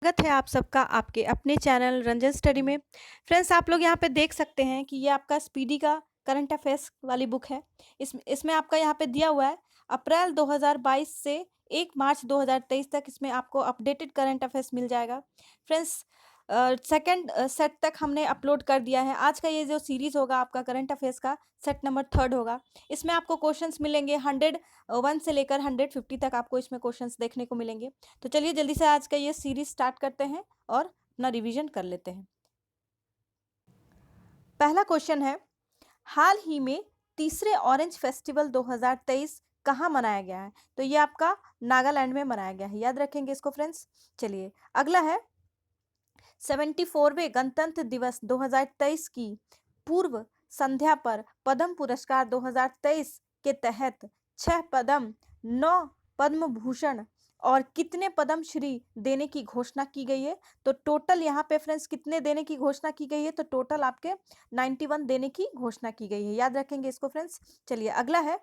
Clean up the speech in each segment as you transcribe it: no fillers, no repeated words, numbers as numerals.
स्वागत है आप सबका आपके अपने चैनल रंजन स्टडी में। फ्रेंड्स, आप लोग यहाँ पे देख सकते हैं कि ये आपका स्पीडी का करंट अफेयर्स वाली बुक है। इसमें आपका यहाँ पे दिया हुआ है अप्रैल 2022 से 1 मार्च 2023 तक इसमें आपको अपडेटेड करंट अफेयर्स मिल जाएगा। फ्रेंड्स, सेकंड सेट तक हमने अपलोड कर दिया है। आज का ये जो सीरीज़ होगा आपका करंट अफेयर्स का सेट नंबर 3 होगा। इसमें आपको क्वेश्चंस मिलेंगे 101 से लेकर 150 तक आपको इसमें क्वेश्चंस देखने को मिलेंगे। तो चलिए जल्दी से आज का ये सीरीज स्टार्ट करते हैं और अपना रिवीजन कर लेते हैं। पहला क्वेश्चन है, हाल ही में तीसरे ऑरेंज फेस्टिवल 2023 कहाँ मनाया गया है? तो ये आपका नागालैंड में मनाया गया है, याद रखेंगे इसको फ्रेंड्स। चलिए अगला है, 74वें गणतंत्र दिवस 2023 की पूर्व संध्या पर पद्म पुरस्कार 2023 के तहत 6 पद्म, 9 पद्म भूषण और कितने पद्म श्री देने की घोषणा की गई है? तो टोटल यहाँ पे फ्रेंड्स कितने देने की घोषणा की गई है? तो टोटल आपके 91 देने की घोषणा की गई है, याद रखेंगे इसको फ्रेंड्स। चलिए अगला है,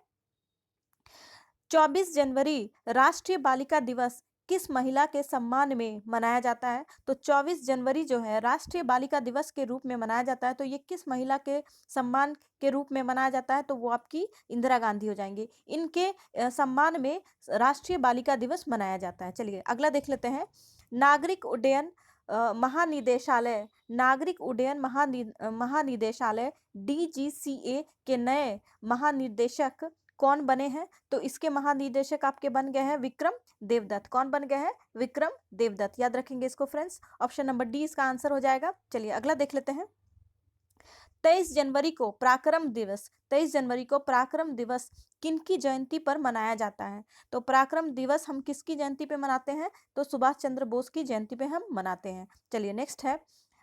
24 जनवरी राष्ट्रीय बालिका दिवस किस महिला के सम्मान में मनाया जाता है? तो 24 जनवरी जो है राष्ट्रीय बालिका दिवस के रूप में मनाया जाता है। तो ये किस महिला के सम्मान के रूप में मनाया जाता है? तो वो आपकी इंदिरा गांधी हो जाएंगी। इनके सम्मान में राष्ट्रीय बालिका दिवस मनाया जाता है। चलिए अगला देख लेते हैं, नागरिक उड्डयन महानिदेशालय महानिदेशालय डीजीसीए के नए महानिदेशक कौन बने हैं? तो इसके महानिदेशक आपके बन गए हैं विक्रम देवदत्त। कौन बन गए हैं? विक्रम देवदत्त, याद रखेंगे इसको फ्रेंड्स। ऑप्शन नंबर डी इसका आंसर हो जाएगा। चलिए अगला देख लेते हैं, 23 जनवरी को पराक्रम दिवस 23 जनवरी को पराक्रम दिवस किनकी जयंती पर मनाया जाता है? तो पराक्रम दिवस हम किसकी जयंती पे मनाते हैं? तो सुभाष चंद्र बोस की जयंती पे हम मनाते हैं। चलिए नेक्स्ट है,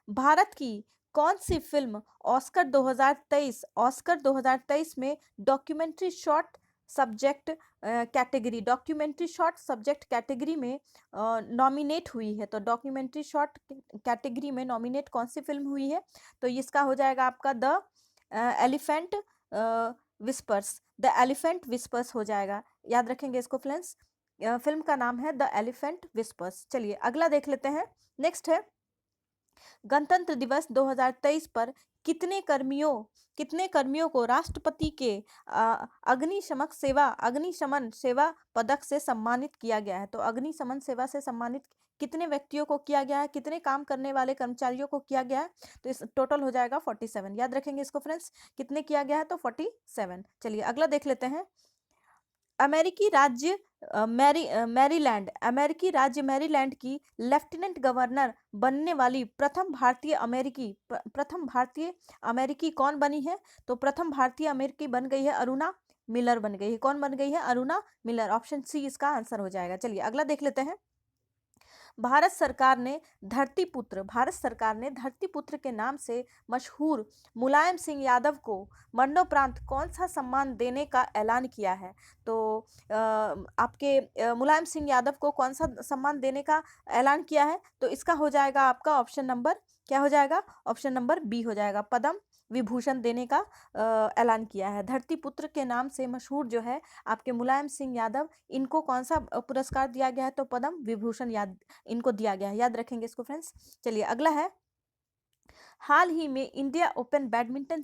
भारत की कौन सी फिल्म ऑस्कर 2023 में डॉक्यूमेंट्री शॉर्ट सब्जेक्ट कैटेगरी में नॉमिनेट हुई है? तो डॉक्यूमेंट्री शॉर्ट कैटेगरी में नॉमिनेट कौन सी फिल्म हुई है? तो इसका हो जाएगा आपका एलिफेंट द एलिफेंट विस्पर्स हो जाएगा, याद रखेंगे इसको फ्रेंड्स। फिल्म का नाम है द एलिफेंट विस्पर्स। चलिए अगला देख लेते हैं, नेक्स्ट है, गणतंत्र दिवस 2023 पर कितने कर्मियों को राष्ट्रपति के अग्निशमन सेवा पदक से सम्मानित किया गया है? तो अग्निशमन सेवा से सम्मानित कितने व्यक्तियों को किया गया है? कितने काम करने वाले कर्मचारियों को किया गया है? तो इस टोटल हो जाएगा 47, याद रखेंगे इसको फ्रेंड्स। कितने किया गया है? तो 47। चलिए अगला देख लेते हैं, अमेरिकी राज्य मैरीलैंड की लेफ्टिनेंट गवर्नर बनने वाली प्रथम भारतीय अमेरिकी कौन बनी है? तो प्रथम भारतीय अमेरिकी बन गई है अरुणा मिलर बन गई है। कौन बन गई है? अरुणा मिलर। ऑप्शन सी इसका आंसर हो जाएगा। चलिए अगला देख लेते हैं, भारत सरकार ने धरतीपुत्र के नाम से मशहूर मुलायम सिंह यादव को मरणोपरांत कौन सा सम्मान देने का ऐलान किया है? तो आपके मुलायम सिंह यादव को कौन सा सम्मान देने का ऐलान किया है? तो इसका हो जाएगा आपका ऑप्शन नंबर, क्या हो जाएगा? ऑप्शन नंबर बी हो जाएगा, पद्म विभूषण देने का ऐलान किया है। धरतीपुत्र के नाम से मशहूर जो है आपके मुलायम सिंह यादव, इनको कौन सा पुरस्कार दिया गया है? तो पद्म विभूषण इनको दिया गया है, याद रखेंगे इसको फ्रेंड्स। चलिए अगला है, हाल ही में इंडिया ओपन बैडमिंटन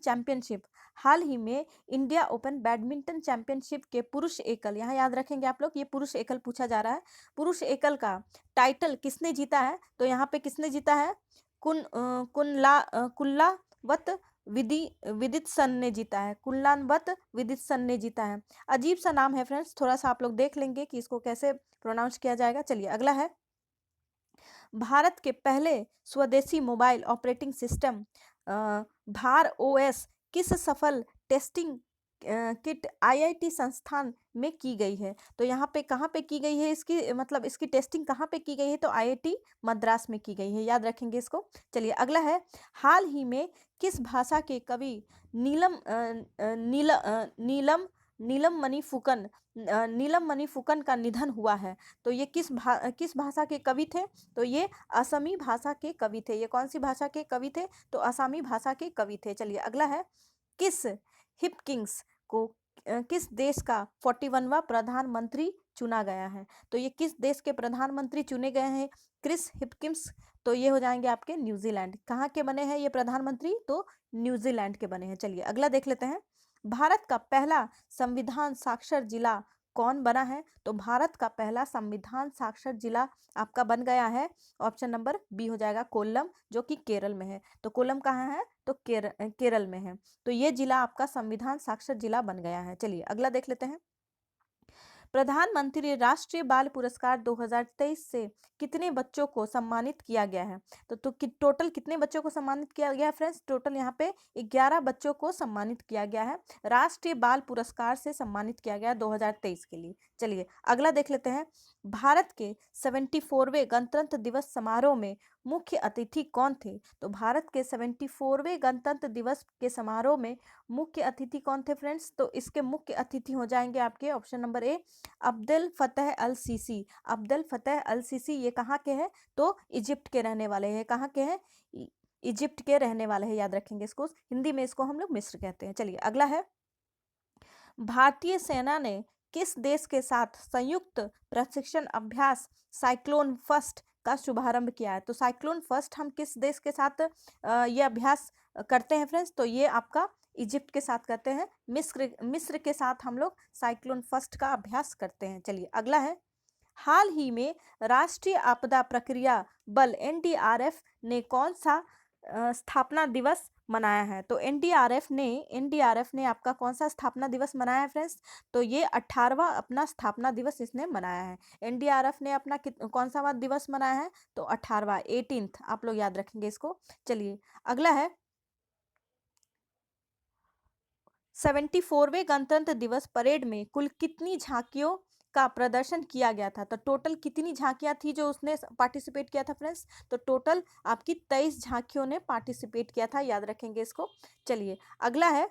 चैंपियनशिप के पुरुष एकल, यहाँ याद रखेंगे आप लोग, ये पुरुष एकल पूछा जा रहा है। पुरुष एकल का टाइटल किसने जीता है? तो यहाँ पे किसने जीता है? कुल्लावत विदितसन ने जीता है। कुल्लानवत विदितसन ने जीता है। अजीब सा नाम है फ्रेंड्स, थोड़ा सा आप लोग देख लेंगे कि इसको कैसे प्रोनाउंस किया जाएगा। चलिए अगला है, भारत के पहले स्वदेशी मोबाइल ऑपरेटिंग सिस्टम भार ओएस किस सफल टेस्टिंग किट आईआईटी संस्थान में की गई है? तो यहाँ पे कहाँ पे की गई है? इसकी मतलब इसकी टेस्टिंग कहाँ पे की गई है? तो आईआईटी मद्रास में की गई है, याद रखेंगे इसको। चलिए अगला है, हाल ही में किस भाषा के कवि नीलम अ, अ, नील अ, नीलम नीलम मणि फुकन का निधन हुआ है? तो ये किस भाषा के कवि थे? तो ये असमी भाषा के कवि थे। ये कौन सी भाषा के कवि थे? तो असमी भाषा के कवि थे। चलिए अगला है, किस हिपकिंस को किस देश का 41वां प्रधानमंत्री चुना गया है? तो ये किस देश के प्रधानमंत्री चुने गए हैं? Chris Hipkins. तो ये हो जाएंगे आपके न्यूजीलैंड। कहाँ के बने हैं ये प्रधानमंत्री? तो न्यूजीलैंड के बने हैं। चलिए अगला देख लेते हैं। भारत का पहला संविधान साक्षर जिला कौन बना है? तो भारत का पहला संविधान साक्षर जिला आपका बन गया है, ऑप्शन नंबर बी हो जाएगा, कोल्लम, जो कि केरल में है। तो कोल्लम कहाँ है? तो केरल में है। तो ये जिला आपका संविधान साक्षर जिला बन गया है। चलिए अगला देख लेते हैं। प्रधानमंत्री राष्ट्रीय बाल पुरस्कार 2023 से कितने बच्चों को सम्मानित किया गया है? तो टोटल कितने बच्चों को सम्मानित किया गया है फ्रेंड्स? टोटल यहाँ पे 11 बच्चों को सम्मानित किया गया है, राष्ट्रीय बाल पुरस्कार से सम्मानित किया गया 2023 के लिए। चलिए अगला देख लेते हैं। भारत के 74वें गणतंत्र दिवस समारोह में मुख्य अतिथि कौन थे? तो भारत के 74वें गणतंत्र दिवस के समारोह में मुख्य अतिथि कौन थे फ्रेंड्स? तो इसके मुख्य अतिथि हो जाएंगे आपके option number A, Abdel Fattah al Sisi. Abdel Fattah al Sisi ये कहाँ के हैं? तो इजिप्ट के रहने वाले हैं। कहाँ के हैं? इजिप्ट के रहने वाले हैं, याद रखेंगे इसको। हिंदी में इसको हम लोग मिस्र कहते हैं। चलिए अगला है। भारतीय सेना ने किस देश के साथ संयुक्त प्रशिक्षण अभ्यास साइक्लोन फर्स्ट का शुभारंभ किया है? तो साइक्लोन फर्स्ट हम किस देश के साथ ये अभ्यास करते हैं फ्रेंड्स? तो ये आपका इजिप्ट के साथ करते हैं। मिस्र के साथ हम लोग साइक्लोन फर्स्ट का अभ्यास करते हैं। चलिए अगला है। हाल ही में राष्ट्रीय आपदा प्रक्रिया बल एनडीआरएफ ने कौन सा स्थापना दिवस मनाया है? तो एनडीआरएफ ने आपका कौन सा स्थापना दिवस मनाया है फ्रेंड्स? तो ये 18वां अपना स्थापना दिवस इसने मनाया है। एनडीआरएफ ने अपना कौन सा दिवस मनाया है? तो 18वां, 18th, आप लोग याद रखेंगे इसको। चलिए अगला है। 74वें गणतंत्र दिवस परेड में कुल कितनी झांकियों का प्रदर्शन किया गया था? तो टोटल कितनी झांकियां थी जो उसने पार्टिसिपेट किया था फ्रेंड्स? तो टोटल आपकी 23 झांकियों ने पार्टिसिपेट किया था, याद रखेंगे इसको। चलिए अगला है।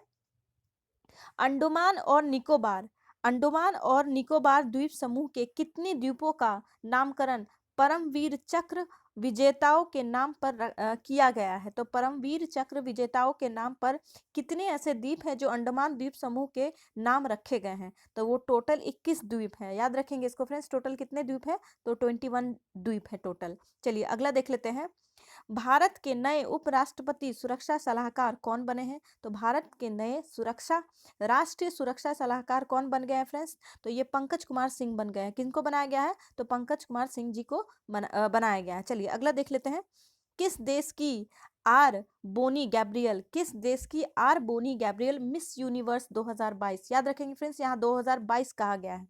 अंडमान और निकोबार द्वीप समूह के कितने द्वीपों का नामकरण परमवीर चक्र विजेताओं के नाम पर किया गया है? तो परमवीर चक्र विजेताओं के नाम पर कितने ऐसे द्वीप हैं जो अंडमान द्वीप समूह के नाम रखे गए हैं? तो वो टोटल 21 द्वीप है, याद रखेंगे इसको फ्रेंड्स। टोटल कितने द्वीप है? तो 21 द्वीप है टोटल। चलिए अगला देख लेते हैं। भारत के नए उपराष्ट्रपति सुरक्षा सलाहकार कौन बने हैं? तो भारत के नए राष्ट्रीय सुरक्षा सलाहकार कौन बन गए हैं फ्रेंड्स? तो ये पंकज कुमार सिंह बन गए हैं। किनको बनाया गया है? तो पंकज कुमार सिंह जी को बनाया गया है। चलिए अगला देख लेते हैं। किस देश की R'Bonney Gabriel Miss Universe 2022, याद रखेंगे फ्रेंड्स, यहाँ 2022 कहा गया है।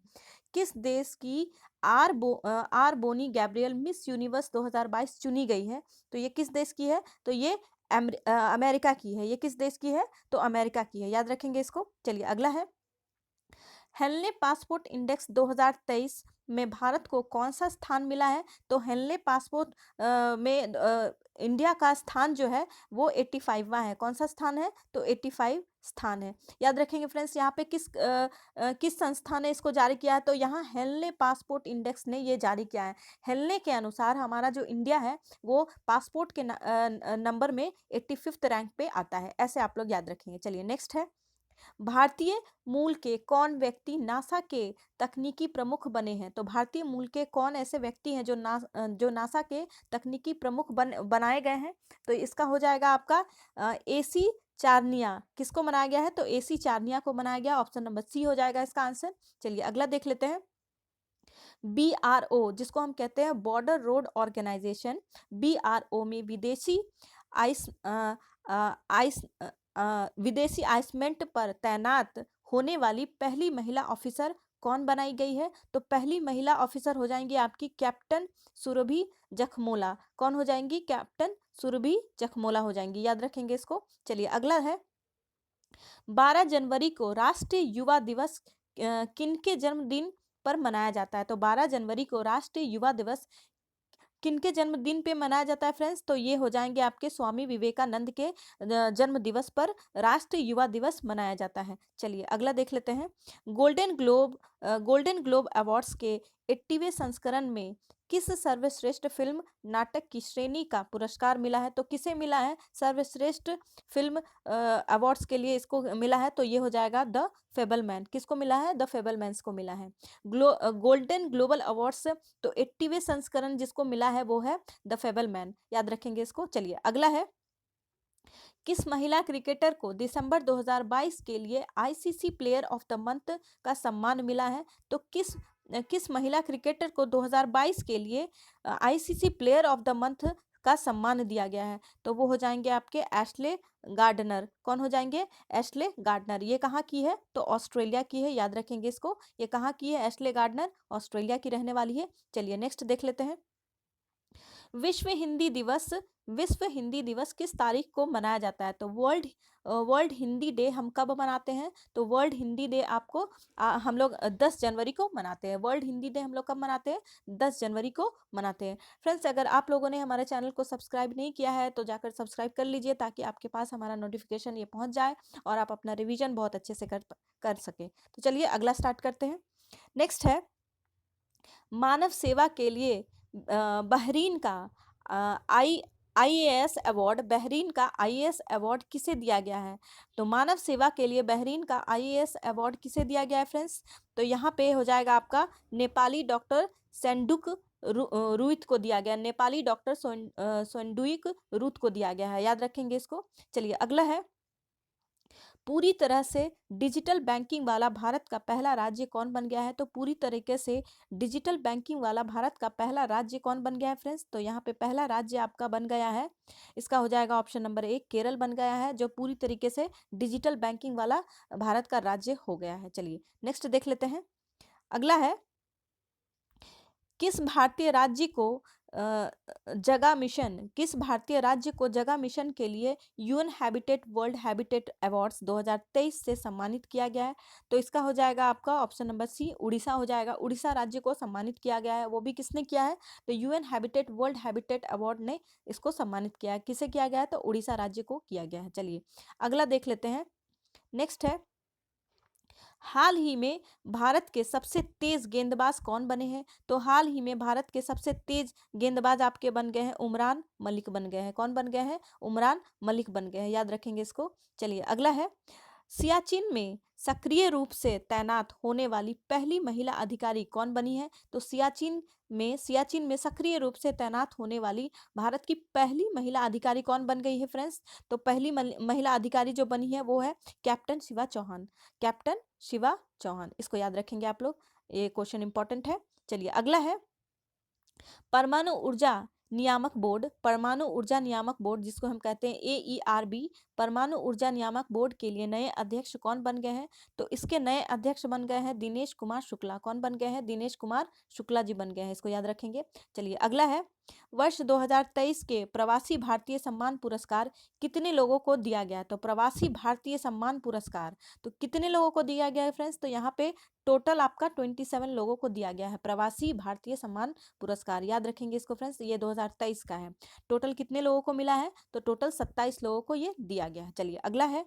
किस देश की R'Bonney Gabriel Miss Universe 2022 चुनी गई है? तो ये किस देश की है? तो ये अमेरिका की है। ये किस देश की है? तो अमेरिका की है, याद रखेंगे इसको। चलिए अगला है। हेनले पासपोर्ट इंडेक्स 2023 में भारत को कौन सा स्थान मिला है? तो हेनले पासपोर्ट में इंडिया का स्थान जो है वो 85वां है। कौन सा स्थान है? तो 85 स्थान है, याद रखेंगे फ्रेंड्स। यहाँ पे किस संस्था ने इसको जारी किया है? तो यहाँ हेनले पासपोर्ट इंडेक्स ने ये जारी किया है। हेनले के अनुसार हमारा जो इंडिया है वो पासपोर्ट के नंबर में 85th रैंक पे आता है। ऐसे आप लोग याद रखेंगे। चलिए नेक्स्ट है। भारतीय मूल के कौन व्यक्ति नासा के तकनीकी प्रमुख बने हैं? तो भारतीय मूल के कौन ऐसे व्यक्ति हैं जो नासा के तकनीकी प्रमुख बनाए गए हैं? तो इसका हो जाएगा आपका एसी चारनिया। किसको बनाया गया है? तो एसी चारनिया को बनाया गया। ऑप्शन नंबर सी हो जाएगा इसका आंसर। चलिए अगला देख लेते हैं। BRO जिसको हम कहते हैं बॉर्डर रोड ऑर्गेनाइजेशन, BRO में विदेशी आइसमेंट पर तैनात होने वाली पहली महिला ऑफिसर कौन बनाई गई है? तो पहली महिला ऑफिसर हो जाएंगी आपकी कैप्टन सुरभि जखमोला। कौन हो जाएंगी? कैप्टन सुरभि जखमोला हो जाएंगी, याद रखेंगे इसको। चलिए अगला है। 12 जनवरी को राष्ट्रीय युवा दिवस किनके जन्मदिन पर मनाया जाता है? तो 12 जनवरी को राष्ट्रीय युवा दिवस किनके जन्मदिन पे मनाया जाता है फ्रेंड्स? तो ये हो जाएंगे आपके स्वामी विवेकानंद के जन्म दिवस पर राष्ट्रीय युवा दिवस मनाया जाता है। चलिए अगला देख लेते हैं। गोल्डन ग्लोब अवार्ड्स के 80वें संस्करण में किस सर्वश्रेष्ठ फिल्म नाटक की श्रेणी का पुरस्कार मिला है? तो किसे मिला है सर्वश्रेष्ठ फिल्म अवार्ड्स के लिए इसको मिला है? तो ये हो जाएगा द फेबलमैन। किसको मिला है? द फेबलमैन्स को मिला है। गोल्डन ग्लोबल अवार्ड्स, तो 80वें संस्करण जिसको मिला है वो है द फेबलमैन, याद रखेंगे इसको। चलिए अगला है, किस महिला क्रिकेटर को दिसंबर 2022 के लिए ICC player of the month का सम्मान मिला है? तो किस महिला क्रिकेटर को 2022 के लिए ICC player of the month का सम्मान दिया गया है? तो वो हो जाएंगे आपके एशले गार्डनर। कौन हो जाएंगे? Ashleigh Gardner. ये कहाँ की है? तो ऑस्ट्रेलिया की है, याद रखेंगे इसको। ये कहाँ की है? एशले गार्डनर ऑस्ट्रेलिया की रहने वाली है। चलिए नेक्स्ट देख लेते हैं। विश्व हिंदी दिवस, विश्व हिंदी दिवस किस तारीख को मनाया जाता है? तो वर्ल्ड हिंदी डे हम कब मनाते हैं? तो वर्ल्ड हिंदी डे आपको हम लोग 10 जनवरी को मनाते हैं। वर्ल्ड हिंदी डे हम लोग कब मनाते हैं? 10 जनवरी को मनाते हैं। फ्रेंड्स, अगर आप लोगों ने हमारे चैनल को सब्सक्राइब नहीं किया है तो जाकर सब्सक्राइब कर लीजिए, ताकि आपके पास हमारा नोटिफिकेशन ये पहुंच जाए और आप अपना रिवीजन बहुत अच्छे से कर सकें। तो चलिए अगला स्टार्ट करते हैं। नेक्स्ट है, मानव सेवा के लिए बहरीन का आई आईएएस अवार्ड, बहरीन का आईएएस अवार्ड किसे दिया गया है? तो मानव सेवा के लिए बहरीन का आईएएस अवार्ड किसे दिया गया है फ्रेंड्स? तो यहाँ पे हो जाएगा आपका नेपाली डॉक्टर सेंडुक रुइत को दिया गया। नेपाली डॉक्टर सोंडुइक रुत को दिया गया है, याद रखेंगे इसको। चलिए अगला है, पूरी तरह से डिजिटल बैंकिंग वाला भारत का पहला राज्य कौन बन गया है? तो पूरी तरीके से डिजिटल बैंकिंग वाला भारत का पहला राज्य कौन बन गया है फ्रेंड्स? तो यहाँ पे पहला राज्य आपका बन गया है, इसका हो जाएगा ऑप्शन नंबर 1, केरल बन गया है, जो पूरी तरीके से डिजिटल बैंकिंग वाला भारत का राज्य हो गया है। चलिए नेक्स्ट देख लेते हैं। अगला है, किस भारतीय राज्य को जगह मिशन, किस भारतीय राज्य को जगह मिशन के लिए UN habitat world habitat awards 2023 से सम्मानित किया गया है? तो इसका हो जाएगा आपका ऑप्शन नंबर सी, उड़ीसा हो जाएगा। उड़ीसा राज्य को सम्मानित किया गया है। वो भी किसने किया है? तो UN habitat world habitat award ने इसको सम्मानित किया है। किसे किया गया है? तो उड़ीसा राज्य को किया गया है। चलिए अगला देख लेते हैं। नेक्स्ट है, हाल ही में भारत के सबसे तेज गेंदबाज कौन बने हैं? तो हाल ही में भारत के सबसे तेज गेंदबाज आपके बन गए हैं उमरान मलिक बन गए हैं। कौन बन गए हैं? उमरान मलिक बन गए हैं, याद रखेंगे इसको। चलिए अगला है, सियाचिन में सक्रिय रूप से तैनात होने वाली पहली महिला अधिकारी कौन बनी है? तो सियाचिन में सक्रिय रूप से तैनात होने वाली भारत की पहली महिला अधिकारी कौन बन गई है फ्रेंड्स? तो पहली महिला अधिकारी जो बनी है वो है कैप्टन शिवा चौहान। कैप्टन शिवा चौहान, इसको याद रखेंगे आप लोग, ये क्वेश्चन इंपॉर्टेंट है। चलिए अगला है, परमाणु ऊर्जा नियामक बोर्ड, परमाणु ऊर्जा नियामक बोर्ड जिसको हम कहते हैं AERB, परमाणु ऊर्जा नियामक बोर्ड के लिए नए अध्यक्ष कौन बन गए हैं? तो इसके नए अध्यक्ष बन गए हैं दिनेश कुमार शुक्ला। कौन बन गए हैं? दिनेश कुमार शुक्ला जी बन गए हैं, इसको याद रखेंगे। चलिए अगला है, वर्ष 2023 के प्रवासी भारतीय सम्मान पुरस्कार कितने लोगों को दिया गया? तो प्रवासी भारतीय सम्मान पुरस्कार तो कितने लोगों को दिया गया है फ्रेंड्स? तो यहाँ पे टोटल आपका 27 लोगों को दिया गया है प्रवासी भारतीय सम्मान पुरस्कार, याद रखेंगे इसको फ्रेंड्स। ये 2023 का है। टोटल कितने लोगों को मिला है? तो टोटल 27 लोगों को ये दिया गया है। चलिए अगला है,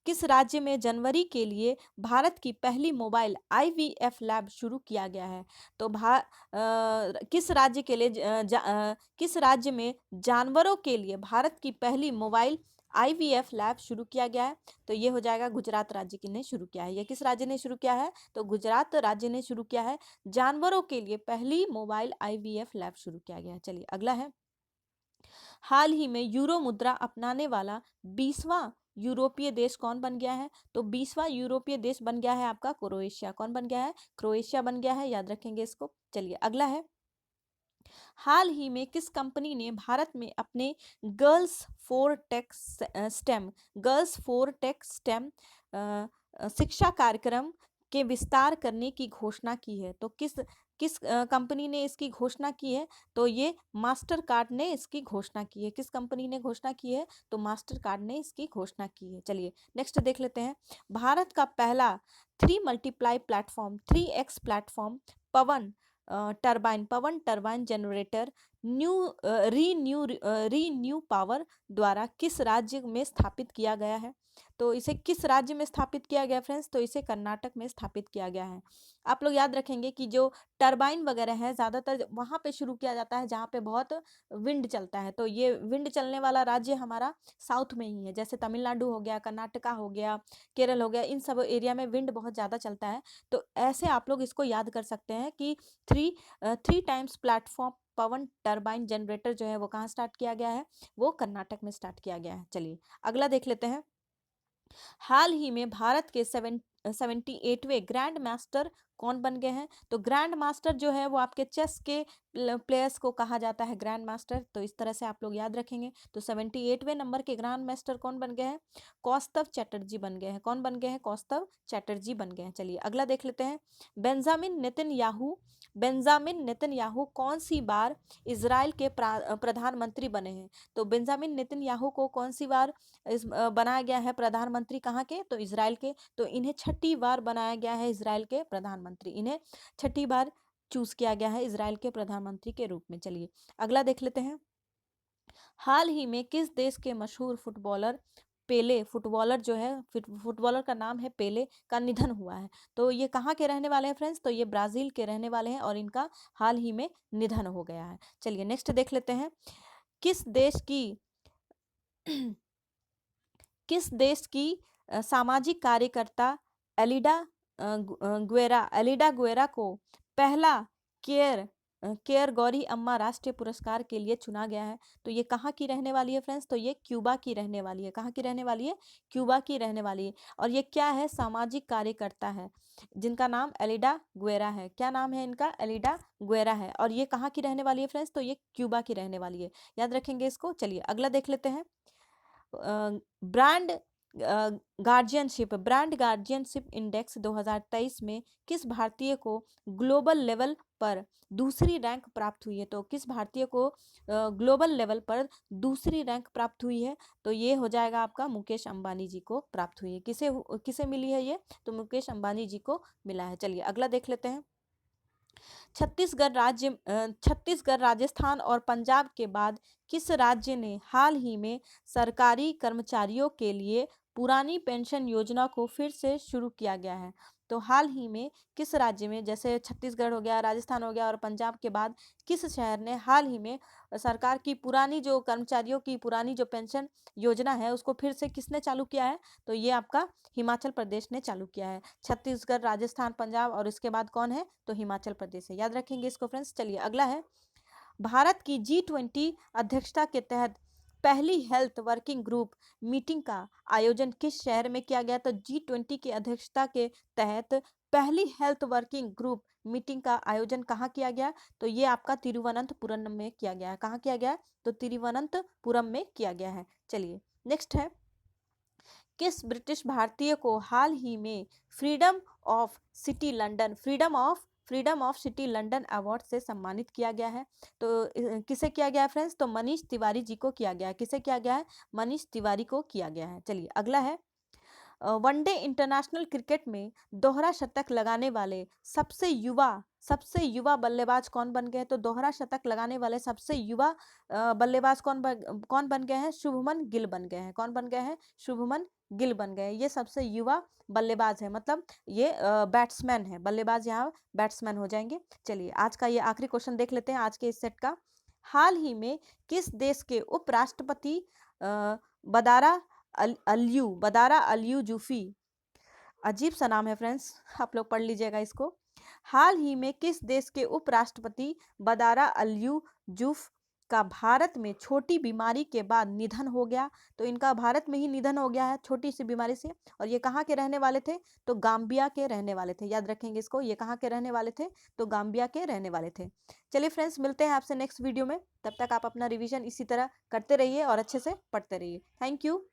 किस राज्य में जनवरी के लिए भारत की पहली मोबाइल IVF लैब शुरू किया गया है? तो किस राज्य के लिए किस राज्य में जानवरों के लिए भारत की पहली मोबाइल IVF लैब शुरू किया गया है? तो ये हो जाएगा गुजरात राज्य की ने शुरू किया है। ये किस राज्य ने शुरू किया है? तो गुजरात राज्य ने शुरू किया है। जानवरों के लिए पहली मोबाइल IVF लैब शुरू किया गया है। चलिए अगला है, हाल ही में यूरो मुद्रा अपनाने वाला 20वां यूरोपीय देश कौन बन गया है? तो 20वां यूरोपीय देश बन गया है आपका क्रोएशिया। कौन बन गया है? क्रोएशिया बन गया है, याद रखेंगे इसको। चलिए अगला है, हाल ही में किस कंपनी ने भारत में अपने गर्ल्स फॉर टेक स्टेम शिक्षा कार्यक्रम के विस्तार करने की घोषणा की है? तो किस किस कंपनी ने इसकी घोषणा की है? तो ये मास्टर कार्ड ने इसकी घोषणा की है। किस कंपनी ने घोषणा की है? तो मास्टर कार्ड ने इसकी घोषणा की है। चलिए नेक्स्ट देख लेते हैं, भारत का पहला 3 x प्लेटफॉर्म पवन टरबाइन जनरेटर रीन्यू पावर द्वारा किस राज्य में स्थापित किया गया है? तो इसे किस राज्य में स्थापित किया गया फ्रेंड्स? तो इसे कर्नाटक में स्थापित किया गया है। आप लोग याद रखेंगे कि जो टरबाइन वगैरह है ज़्यादातर वहाँ पे शुरू किया जाता है जहाँ पे बहुत विंड चलता है। तो ये विंड चलने वाला राज्य हमारा साउथ में ही है, जैसे तमिलनाडु हो गया, कर्नाटका हो गया, केरल हो गया, इन सब एरिया में विंड बहुत ज़्यादा चलता है। तो ऐसे आप लोग इसको याद कर सकते हैं कि थ्री टाइम्स प्लेटफॉर्म पवन टरबाइन जनरेटर जो है वो कहाँ स्टार्ट किया गया है? वो कर्नाटक में स्टार्ट किया गया है। चलिए अगला देख लेते हैं। हाल ही में भारत के 78वें ग्रैंड मास्टर कौन बन गए हैं? तो ग्रैंड मास्टर जो है वो आपके चेस के प्लेयर्स को कहा जाता है ग्रैंड मास्टर। तो इस तरह से आप लोग याद रखेंगे। तो 78वें नंबर के ग्रैंड मास्टर कौन बन गए हैं? कौस्तव चैटर्जी बन गए हैं। कौन बन गए हैं? कौस्तव चैटर्जी बन गए हैं। चलिए अगला देख लेते हैं। बेंजामिन नेतन्याहू कौन सी बार इजराइल के प्रधानमंत्री बने हैं? तो बेंजामिन नेतन्याहू को कौन सी बार बनाया गया है प्रधानमंत्री? कहाँ के? तो इजराइल के। तो इन्हें छठी बार बनाया गया है इजराइल के प्रधानमंत्री। इन्हें छठी बार चूज किया गया है इजराइल के प्रधानमंत्री के रूप में। चलिए अगला देख लेते हैं। हाल ही में किस देश के मशहूर फुटबॉलर पेले, फुटबॉलर जो है फुटबॉलर का नाम है पेले, का निधन हुआ है? तो ये कहाँ के रहने वाले हैं फ्रेंड्स? तो ये ब्राजील के रहने वाले हैं और इनका हाल ही में निधन हो गया है। चलिए नेक्स्ट देख लेते हैं। किस देश की किस देश की सामाजिक कार्यकर्ता एलिडा गुएरा को पहला केयर गौरी अम्मा राष्ट्रीय पुरस्कार के लिए चुना गया है? तो ये कहाँ की रहने वाली है फ्रेंड्स? तो ये क्यूबा की रहने वाली है। कहाँ की रहने वाली है? क्यूबा की रहने वाली है। और ये क्या है? सामाजिक कार्यकर्ता है जिनका नाम एलिडा गुएरा है। क्या नाम है इनका? एलिडा गुएरा है। और ये कहाँ की रहने वाली है फ्रेंड्स? तो ये क्यूबा की रहने वाली है। याद रखेंगे इसको। चलिए अगला देख लेते हैं। ब्रांड गार्जियनशिप इंडेक्स 2023 में किस भारतीय को ग्लोबल लेवल पर दूसरी रैंक प्राप्त हुई है? तो किस भारतीय को ग्लोबल लेवल पर दूसरी रैंक प्राप्त हुई है? तो ये हो जाएगा आपका मुकेश अंबानी जी को प्राप्त हुई है। किसे किसे मिली है ये? तो मुकेश अंबानी जी को मिला है। चलिए अगला देख लेते हैं। छत्तीसगढ़, राजस्थान और पंजाब के बाद किस राज्य ने हाल ही में सरकारी कर्मचारियों के लिए पुरानी पेंशन योजना को फिर से शुरू किया गया है? तो हाल ही में किस राज्य में, जैसे छत्तीसगढ़ हो गया, राजस्थान हो गया और पंजाब के बाद किस शहर ने हाल ही में सरकार की पुरानी जो कर्मचारियों की पुरानी जो पेंशन योजना है उसको फिर से किसने चालू किया है? तो ये आपका हिमाचल प्रदेश ने चालू किया है। छत्तीसगढ़, राजस्थान, पंजाब और इसके बाद कौन है? तो हिमाचल प्रदेश है। याद रखेंगे इसको फ्रेंड्स। चलिए अगला है। भारत की G20 अध्यक्षता के तहत पहली हेल्थ वर्किंग ग्रुप मीटिंग का आयोजन किस शहर में किया गया? तो G20 की अध्यक्षता के तहत पहली हेल्थ वर्किंग ग्रुप मीटिंग का आयोजन कहाँ किया गया? तो ये आपका तिरुवनंतपुरम में किया गया है। कहाँ किया गया है? तो तिरुवनंतपुरम में किया गया है। चलिए नेक्स्ट है। किस ब्रिटिश भारतीय को हाल ही में freedom of city London award से सम्मानित किया गया है? तो किसे किया गया है फ्रेंड्स? तो मनीष तिवारी जी को किया गया है। किसे किया गया है? मनीष तिवारी को किया गया है। चलिए अगला है। वनडे इंटरनेशनल क्रिकेट में दोहरा शतक लगाने वाले सबसे युवा बल्लेबाज कौन बन गए? तो दोहरा शतक लगाने वाले सबसे युवा बल्लेबाज कौन बन गए हैं? शुभमन गिल बन गए हैं। कौन बन गए हैं? शुभमन गिल बन गए हैं। ये सबसे युवा बल्लेबाज है, मतलब ये बैट्समैन है। बल्लेबाज यहाँ बैट्समैन हो जाएंगे। चलिए आज का ये आखिरी क्वेश्चन देख लेते हैं आज के इस सेट का। हाल ही में किस देश के उपराष्ट्रपति बदारा बदारा अलियू जूफी, अजीब सा नाम है फ्रेंड्स, आप लोग पढ़ लीजिएगा इसको। हाल ही में किस देश के उपराष्ट्रपति बदारा अलियू जूफ का भारत में छोटी बीमारी के बाद निधन हो गया? तो इनका भारत में ही निधन हो गया है छोटी सी बीमारी से। और ये कहाँ के रहने वाले थे? तो गाम्बिया के रहने वाले थे। याद रखेंगे इसको। ये कहाँ के रहने वाले थे? तो गाम्बिया के रहने वाले थे। चलिए फ्रेंड्स, मिलते हैं आपसे नेक्स्ट वीडियो में। तब तक आप अपना रिवीजन इसी तरह करते रहिए और अच्छे से पढ़ते रहिए। Thank you.